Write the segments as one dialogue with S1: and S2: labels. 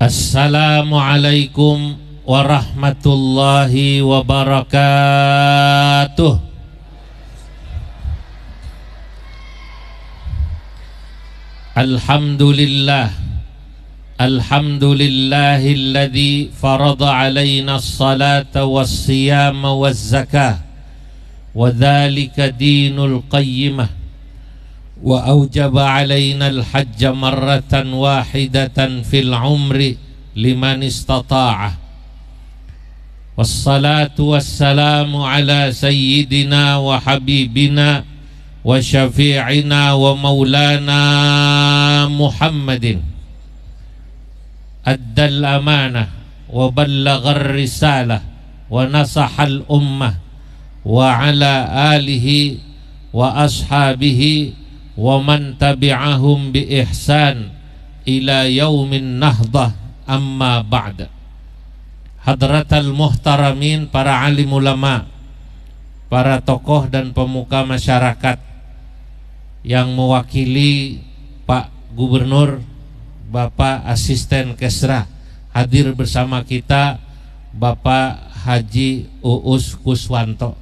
S1: Assalamualaikum warahmatullahi wabarakatuh. Alhamdulillah, alhamdulillahilladzi farada alaina as-salata was-siyama waz-zakah wa dzalika dinul qayyimah wa aujaba alaina al-hajja marratan wahidatan fil umri liman istata'ah. Wassalatu wassalamu ala sayyidina wa habibina wa syafi'ina wa maulana Muhammadin addal amanah wa ballaghar risalah wa nasahal ummah wa ala alihi wa ashabihi wa man tabi'ahum bi ihsan ila yaumin nahdah, amma ba'da. Hadratal muhtaramin, para alim ulama, para tokoh dan pemuka masyarakat yang mewakili Pak Gubernur, Bapak Asisten Kesra, hadir bersama kita Bapak Haji Uus Kuswanto,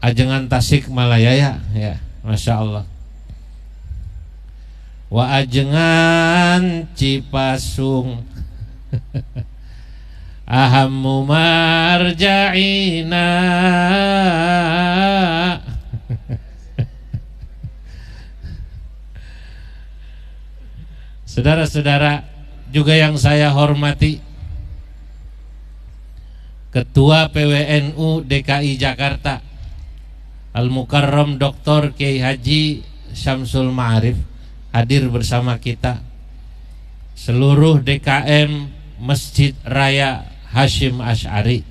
S1: Ajengan Tasik Malaya, ya, Masya Allah. Wa ajengan Cipasung ahammu marja'ina. Saudara-saudara juga yang saya hormati, Ketua PWNU DKI Jakarta Al-Mukarram Dr. Kiai Haji Syamsul Ma'arif hadir bersama kita. Seluruh DKM Masjid Raya Hashim Asy'ari,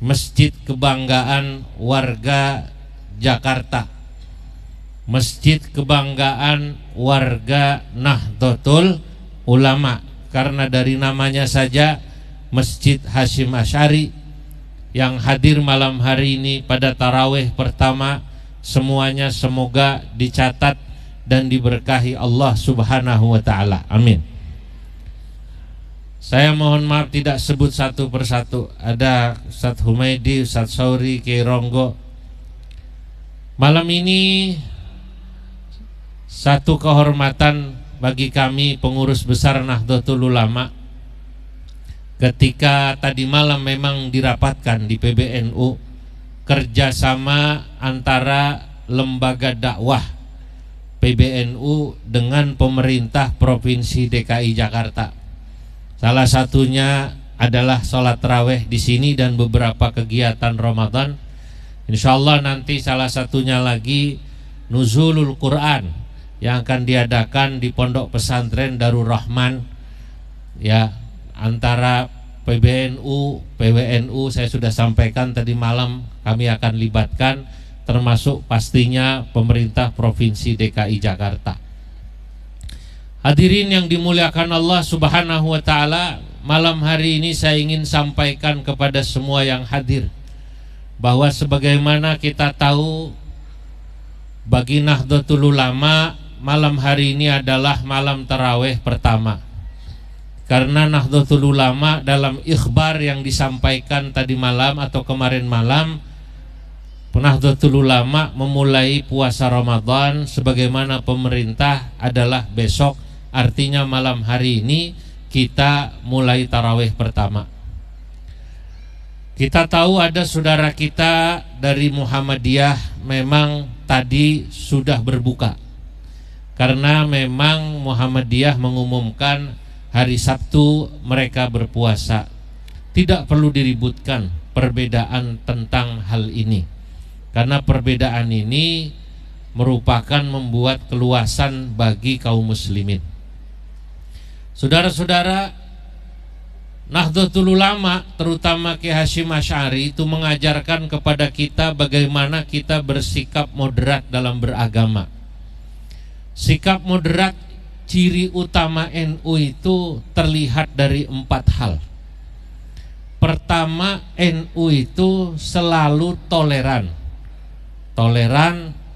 S1: masjid kebanggaan warga Jakarta, masjid kebanggaan warga Nahdlatul Ulama, karena dari namanya saja Masjid Hashim Asy'ari. Yang hadir malam hari ini pada tarawih pertama, semuanya semoga dicatat dan diberkahi Allah Subhanahu wa ta'ala, amin. Saya mohon maaf tidak sebut satu persatu. Ada Ustadz Humaydi, Ustadz Sauri, Kiai Ronggo. Malam ini satu kehormatan bagi kami pengurus besar Nahdlatul Ulama, ketika tadi malam memang dirapatkan di PBNU kerjasama antara lembaga dakwah PBNU dengan pemerintah Provinsi DKI Jakarta. Salah satunya adalah sholat tarawih di sini dan beberapa kegiatan Ramadan. Insya Allah nanti salah satunya lagi Nuzulul Quran yang akan diadakan di Pondok Pesantren Darur Rahman, ya, antara PBNU, PWNU. Saya sudah sampaikan tadi malam kami akan libatkan, termasuk pastinya pemerintah Provinsi DKI Jakarta. Hadirin yang dimuliakan Allah Subhanahu wa ta'ala, malam hari ini saya ingin sampaikan kepada semua yang hadir bahwa sebagaimana kita tahu, bagi Nahdlatul Ulama malam hari ini adalah malam tarawih pertama. Karena Nahdlatul Ulama dalam ikhbar yang disampaikan tadi malam atau kemarin malam, Nahdlatul Ulama memulai puasa Ramadan sebagaimana pemerintah adalah besok, artinya malam hari ini kita mulai tarawih pertama. Kita tahu ada saudara kita dari Muhammadiyah memang tadi sudah berbuka, karena memang Muhammadiyah mengumumkan hari Sabtu mereka berpuasa. Tidak perlu diributkan perbedaan tentang hal ini, karena perbedaan ini merupakan membuat keluasan bagi kaum muslimin. Saudara-saudara, Nahdlatul Ulama terutama Kiai Hashim Asy'ari itu mengajarkan kepada kita bagaimana kita bersikap moderat dalam beragama. Sikap moderat, ciri utama NU itu terlihat dari 4 hal. Pertama, NU itu selalu toleran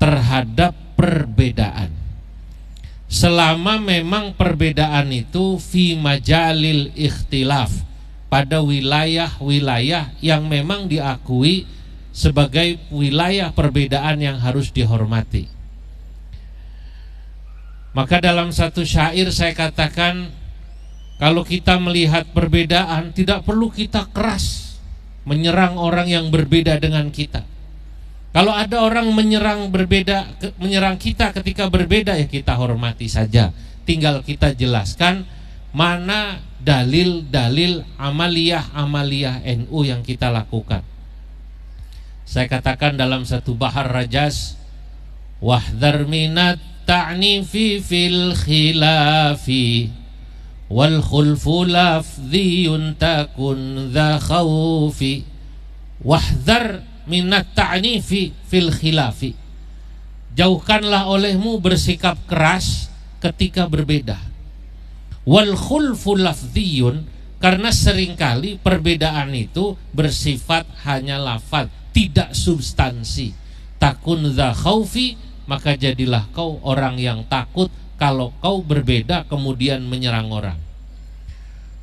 S1: terhadap perbedaan. selama memang perbedaan itu fi majalil ikhtilaf, pada wilayah-wilayah yang memang diakui sebagai wilayah perbedaan yang harus dihormati. Maka dalam satu syair saya katakan, kalau kita melihat perbedaan, tidak perlu kita keras menyerang orang yang berbeda dengan kita. Kalau ada orang menyerang kita ketika berbeda, ya kita hormati saja. Tinggal kita jelaskan mana dalil-dalil amaliyah NU yang kita lakukan. Saya katakan dalam satu bahar rajas, wahdhar minat ta'nifi fil khilafi wal khulfu lafdhiyun takun dha khawfi. Wahdhar minat ta'nifi fil khilafi, jauhkanlah olehmu bersikap keras ketika berbeda. Wal khulfu lafdhiyun, karena seringkali perbedaan itu bersifat hanya lafaz, tidak substansi. Takun dha khawfi, maka jadilah kau orang yang takut kalau kau berbeda kemudian menyerang orang.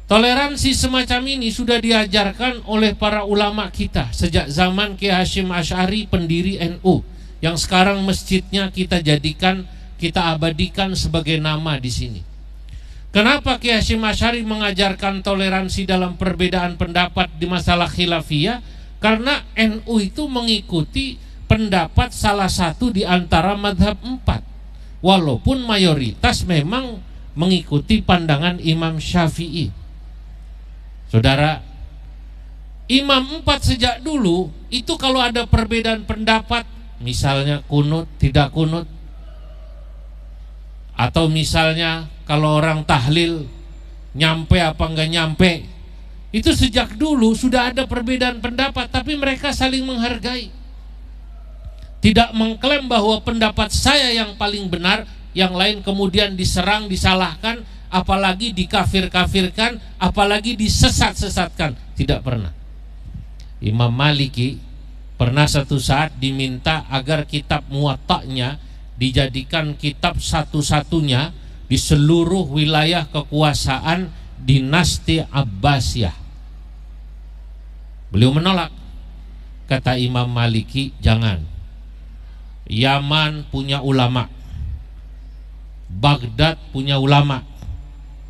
S1: Toleransi semacam ini sudah diajarkan oleh para ulama kita sejak zaman Kiai Hasyim Asy'ari, pendiri NU, yang sekarang masjidnya kita jadikan, kita abadikan sebagai nama di sini. Kenapa Kiai Hasyim Asy'ari mengajarkan toleransi dalam perbedaan pendapat di masalah khilafiyah? Karena NU itu mengikuti pendapat salah satu di antara madhab 4, walaupun mayoritas memang mengikuti pandangan Imam Syafi'i. Saudara, Imam 4 sejak dulu itu kalau ada perbedaan pendapat, misalnya kunut, tidak kunut, atau misalnya kalau orang tahlil nyampe apa enggak nyampe, itu sejak dulu sudah ada perbedaan pendapat, tapi mereka saling menghargai. Tidak mengklaim bahwa pendapat saya yang paling benar, yang lain kemudian diserang, disalahkan, apalagi dikafir-kafirkan, apalagi disesat-sesatkan. Tidak pernah. Imam Maliki pernah satu saat diminta agar kitab Muwatta'nya dijadikan kitab satu-satunya di seluruh wilayah kekuasaan dinasti Abbasiyah. Beliau menolak. Kata Imam Maliki, jangan. Yaman punya ulama, Baghdad punya ulama.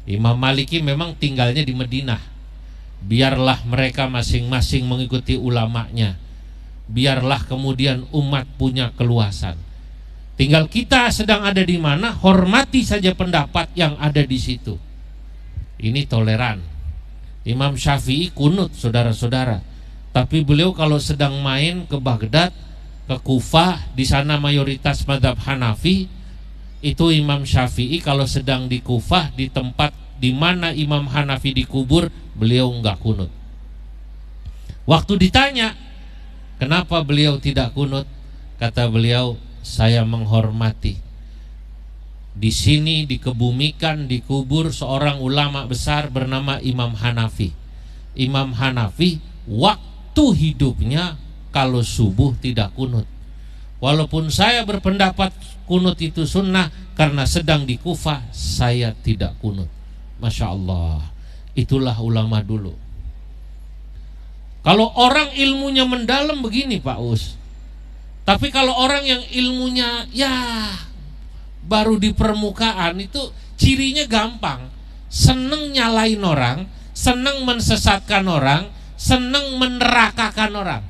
S1: Imam Maliki memang tinggalnya di Madinah. Biarlah mereka masing-masing mengikuti ulamanya. Biarlah kemudian umat punya keluasan. Tinggal kita sedang ada di mana, hormati saja pendapat yang ada di situ. Ini toleran. Imam Syafi'i kunut, saudara-saudara. Tapi beliau kalau sedang main ke Baghdad, ke Kufah, di sana mayoritas madhab Hanafi, itu Imam Syafi'i kalau sedang di Kufah, di tempat di mana Imam Hanafi dikubur, beliau enggak kunut. Waktu ditanya kenapa beliau tidak kunut, kata beliau, saya menghormati. Di sini dikebumikan, dikubur seorang ulama besar bernama Imam Hanafi. Imam Hanafi waktu hidupnya kalau subuh tidak kunut. Walaupun saya berpendapat kunut itu sunnah, karena sedang di Kufah saya tidak kunut. Masya Allah, itulah ulama dulu. Kalau orang ilmunya mendalam begini Pak Us. Tapi kalau orang yang ilmunya ya baru di permukaan, itu cirinya gampang. Seneng nyalain orang, seneng mensesatkan orang, seneng menerakakan orang.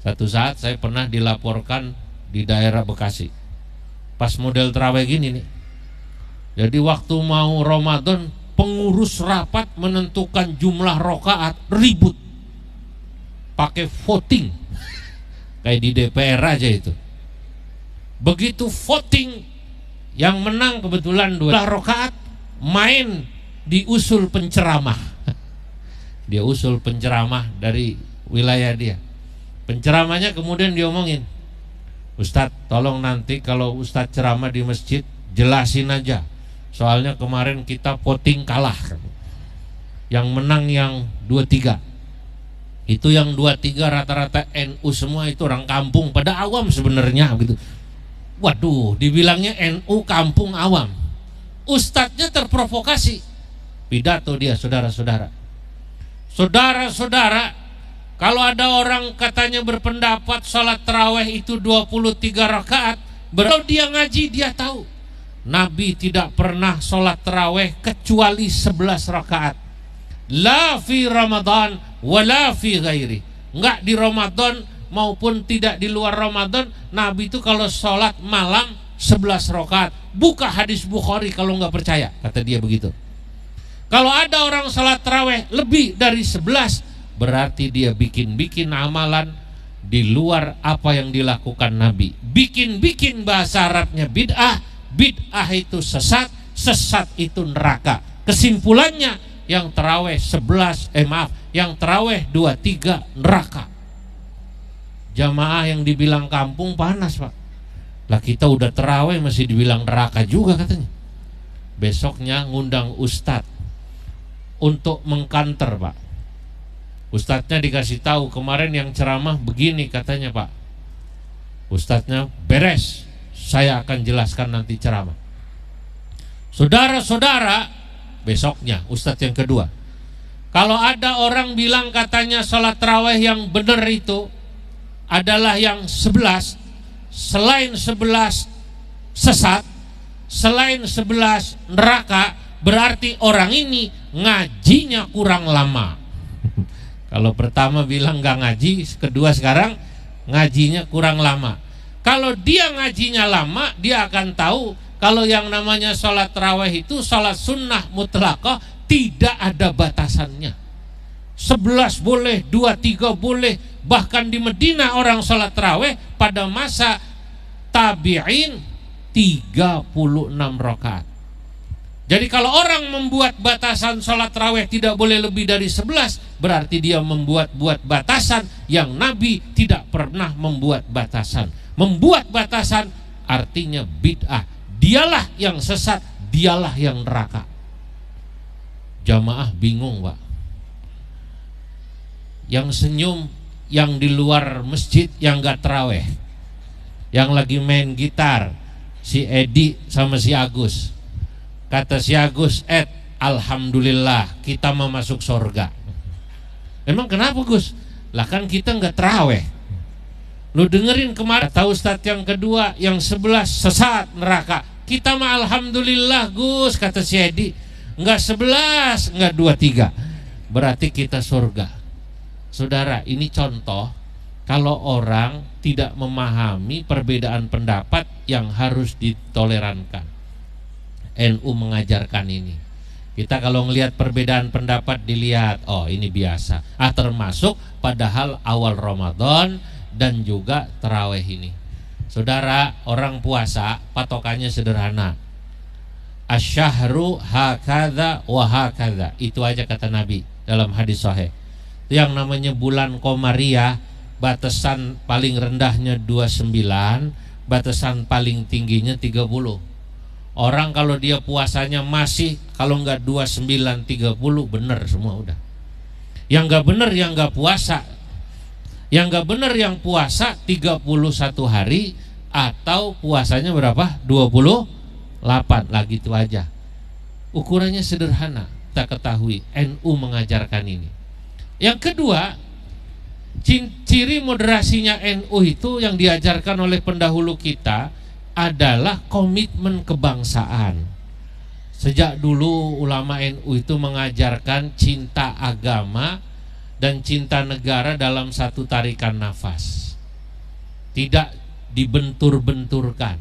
S1: Satu saat saya pernah dilaporkan di daerah Bekasi, pas model terawih gini nih. Jadi waktu mau Ramadan, pengurus rapat menentukan jumlah rakaat, ribut pakai voting kayak di DPR aja itu. Begitu voting, yang menang kebetulan 2 rakaat, main di usul penceramah. Dia usul penceramah dari wilayah dia. Penceramahnya kemudian diomongin, Ustadz tolong nanti kalau Ustadz ceramah di masjid jelasin aja, soalnya kemarin kita voting kalah, yang menang yang 2-3. Itu yang 2-3 rata-rata NU semua, itu orang kampung, pada awam sebenarnya gitu. Waduh, dibilangnya NU kampung awam. Ustadznya terprovokasi. Pidato dia, saudara-saudara. Saudara-saudara, kalau ada orang katanya berpendapat sholat tarawih itu 23 rakaat, kalau dia ngaji dia tahu Nabi tidak pernah sholat tarawih kecuali 11 rakaat. La fi Ramadan wala fi ghairi. Enggak di Ramadan maupun tidak di luar Ramadan, Nabi itu kalau sholat malam 11 rakaat. Buka hadis Bukhari kalau nggak percaya, kata dia begitu. Kalau ada orang sholat tarawih lebih dari 11, berarti dia bikin-bikin amalan di luar apa yang dilakukan Nabi. Bikin-bikin bahasa Arabnya bid'ah, bid'ah itu sesat, sesat itu neraka. Kesimpulannya yang tarawih 11, yang tarawih 23 neraka. Jamaah yang dibilang kampung panas, Pak. Lah kita udah tarawih masih dibilang neraka juga katanya. Besoknya ngundang ustadz untuk mengkanter, Pak. Ustadznya dikasih tahu kemarin yang ceramah begini katanya, Pak. Ustadznya beres, saya akan jelaskan nanti ceramah. Saudara-saudara, besoknya ustadz yang kedua, kalau ada orang bilang katanya sholat tarawih yang benar itu adalah yang 11, selain 11 sesat, selain 11 neraka, berarti orang ini ngajinya kurang lama. Kalau pertama bilang gak ngaji, kedua sekarang ngajinya kurang lama. Kalau dia ngajinya lama, dia akan tahu kalau yang namanya sholat tarawih itu sholat sunnah mutlaqah, tidak ada batasannya. 11 boleh, 23 boleh. Bahkan di Medina orang sholat tarawih pada masa tabi'in 36 rakaat. Jadi kalau orang membuat batasan sholat tarawih tidak boleh lebih dari 11, berarti dia membuat batasan yang Nabi tidak pernah membuat batasan. Membuat batasan artinya bid'ah. Dialah yang sesat, dialah yang neraka. Jamaah bingung, Pak. Yang senyum yang di luar masjid yang gak tarawih, yang lagi main gitar, si Edi sama si Agus. Kata si Agus, alhamdulillah kita mau masuk surga. Emang kenapa, Gus? Lah kan kita nggak tarawih. Lu dengerin kemarin kata ustadz yang kedua, yang 11 sesat neraka. Kita mah alhamdulillah, Gus, kata si Edi. Nggak 11, nggak 23. Berarti kita surga. Saudara, ini contoh kalau orang tidak memahami perbedaan pendapat yang harus ditolerankan. NU mengajarkan ini. Kita kalau ngelihat perbedaan pendapat dilihat, oh ini biasa. Termasuk padahal awal Ramadan dan juga tarawih ini. Saudara, orang puasa patokannya sederhana. Asyahru hakadha wa hakadha. Itu aja kata Nabi dalam hadis sahih. Yang namanya bulan Komariah, batasan paling rendahnya 29, batasan paling tingginya 30. Orang kalau dia puasanya masih, kalau enggak 29, 30, benar semua udah. Yang enggak benar yang enggak puasa. Yang enggak benar yang puasa 31 hari atau puasanya berapa? 28, lah gitu aja. Ukurannya sederhana, kita ketahui. NU mengajarkan ini. Yang kedua, ciri moderasinya NU itu yang diajarkan oleh pendahulu kita adalah komitmen kebangsaan. Sejak dulu ulama NU itu mengajarkan cinta agama dan cinta negara dalam satu tarikan nafas. Tidak dibentur-benturkan.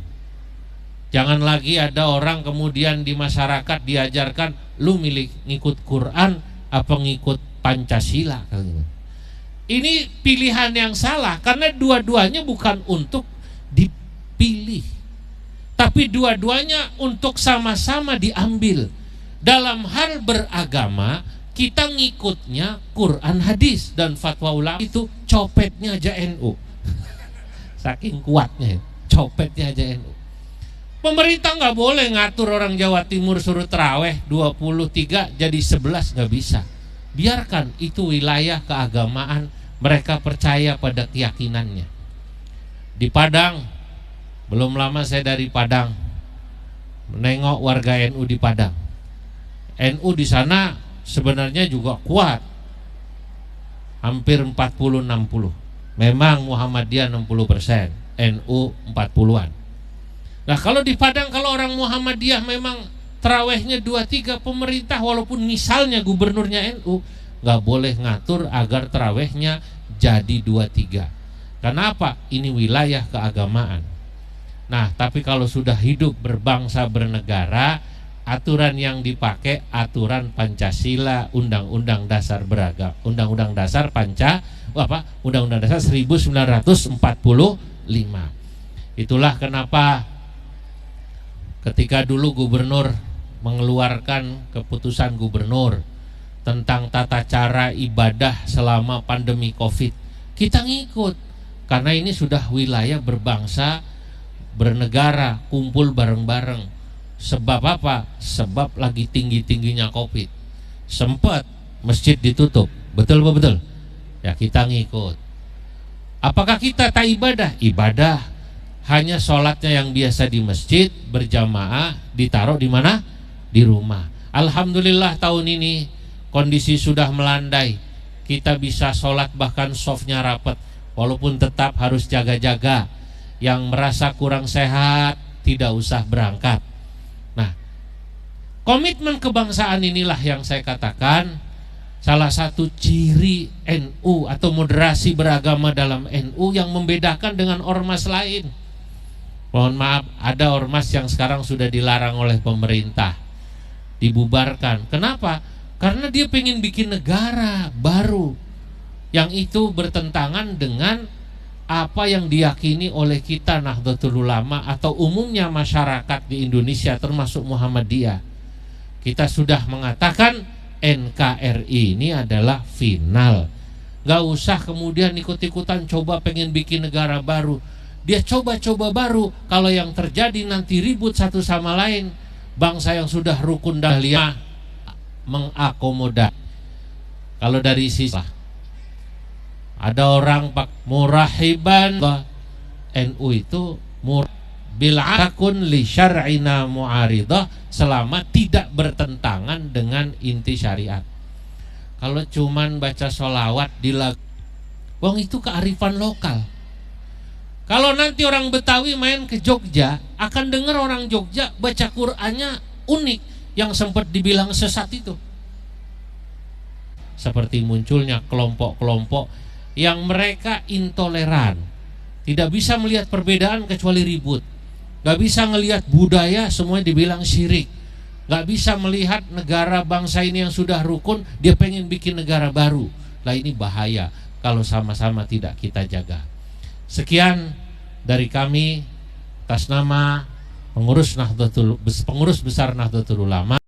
S1: Jangan lagi ada orang kemudian di masyarakat diajarkan, lu milih ngikut Quran apa ngikut Pancasila. Ini pilihan yang salah, karena dua-duanya bukan untuk dipilih, tapi dua-duanya untuk sama-sama diambil. Dalam hal beragama, kita ngikutnya Quran hadis dan fatwa ulama. Itu copetnya aja NU. Saking kuatnya, copetnya aja NU. Pemerintah nggak boleh ngatur orang Jawa Timur suruh taraweh 23 jadi 11, nggak bisa. Biarkan itu wilayah keagamaan, mereka percaya pada keyakinannya. Di Padang Belum lama saya dari Padang, menengok warga NU di Padang. NU di sana sebenarnya juga kuat, hampir 40-60. Memang Muhammadiyah 60%, NU 40-an. Nah kalau di Padang, kalau orang Muhammadiyah memang terawihnya 2-3, pemerintah walaupun misalnya gubernurnya NU nggak boleh ngatur agar terawihnya jadi 2-3. Kenapa? Ini wilayah keagamaan. Nah tapi kalau sudah hidup berbangsa bernegara, aturan yang dipakai aturan Pancasila, Undang-Undang Dasar beragam, Undang-Undang Dasar Undang-Undang Dasar 1945. Itulah kenapa ketika dulu gubernur mengeluarkan keputusan gubernur tentang tata cara ibadah selama pandemi Covid, kita ngikut karena ini sudah wilayah berbangsa bernegara, kumpul bareng-bareng. Sebab apa? Sebab lagi tinggi-tingginya Covid, sempat masjid ditutup, betul apa betul? Ya kita ngikut. Apakah kita tak ibadah? Ibadah, hanya sholatnya yang biasa di masjid berjamaah ditaruh di mana? Di rumah. Alhamdulillah tahun ini kondisi sudah melandai, kita bisa sholat bahkan softnya rapat, walaupun tetap harus jaga-jaga. Yang merasa kurang sehat tidak usah berangkat. Nah, komitmen kebangsaan inilah yang saya katakan salah satu ciri NU atau moderasi beragama dalam NU yang membedakan dengan ormas lain. Mohon maaf, ada ormas yang sekarang sudah dilarang oleh pemerintah, dibubarkan. Kenapa? Karena dia pengen bikin negara baru yang itu bertentangan dengan apa yang diyakini oleh kita Nahdlatul Ulama atau umumnya masyarakat di Indonesia termasuk Muhammadiyah. Kita sudah mengatakan NKRI ini adalah final. Gak usah kemudian ikut-ikutan coba pengen bikin negara baru. Dia coba-coba baru, kalau yang terjadi nanti ribut satu sama lain. Bangsa yang sudah rukun dan liah mengakomodasi. Kalau dari sisi ada orang murahiban, NU itu bil'akun li syar'ina mu'aridah, selama tidak bertentangan dengan inti syariat. Kalau cuman baca sholawat di lagu, wong itu kearifan lokal. Kalau nanti orang Betawi main ke Jogja, akan dengar orang Jogja baca Qur'annya unik, yang sempat dibilang sesat itu. Seperti munculnya kelompok-kelompok yang mereka intoleran, tidak bisa melihat perbedaan kecuali ribut, gak bisa ngelihat budaya semuanya dibilang syirik, gak bisa melihat negara bangsa ini yang sudah rukun dia pengen bikin negara baru. Lah ini bahaya kalau sama-sama tidak kita jaga. Sekian dari kami atas nama pengurus besar Nahdlatul Ulama.